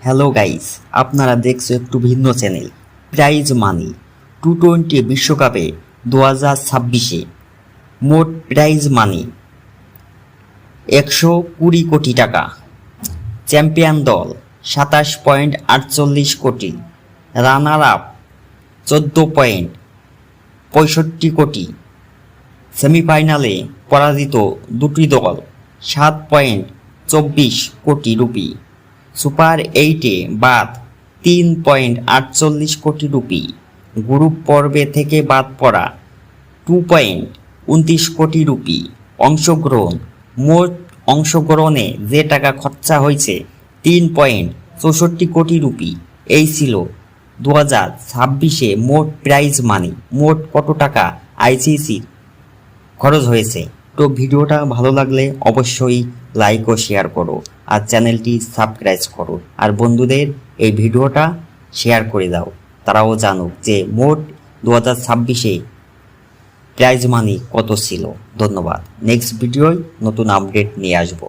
Hello guys, আপনারা দেখছো একটু ভিন্ন চ্যানেল প্রাইজ মানি। টি-20 বিশ্বকাপে 2026-এ মোট প্রাইজ মানি 120 কোটি টাকা। চ্যাম্পিয়ন দল 27.48 কোটি, রানার আপ 14.65 কোটি। সেমিফাইনালে পরাজিত দুটি দল 7.24 কোটি রুপি। সুপার 8-এ বাদ 3.48 কোটি রুপি। গ্রুপ পর্বে থেকে বাদ পড়া 2.29 কোটি রুপি। মোট অংশগ্রহণে যে টাকা খরচা হয়েছে 3.64 কোটি রুপি। এই ছিল 2026-এ মোট প্রাইজ মানি। মোট কত টাকা আইসিসি খরচ হয়েছে। তো ভিডিওটা ভালো লাগলে অবশ্যই লাইক ও শেয়ার করো, আর চ্যানেলটি সাবস্ক্রাইব করো, আর বন্ধুদের এই ভিডিওটা শেয়ার করে দাও, তারাও জানুক যে মোট 2026-এ প্রাইজ মানি কত ছিল। ধন্যবাদ। নেক্সট ভিডিওয় নতুন আপডেট নিয়ে আসবো।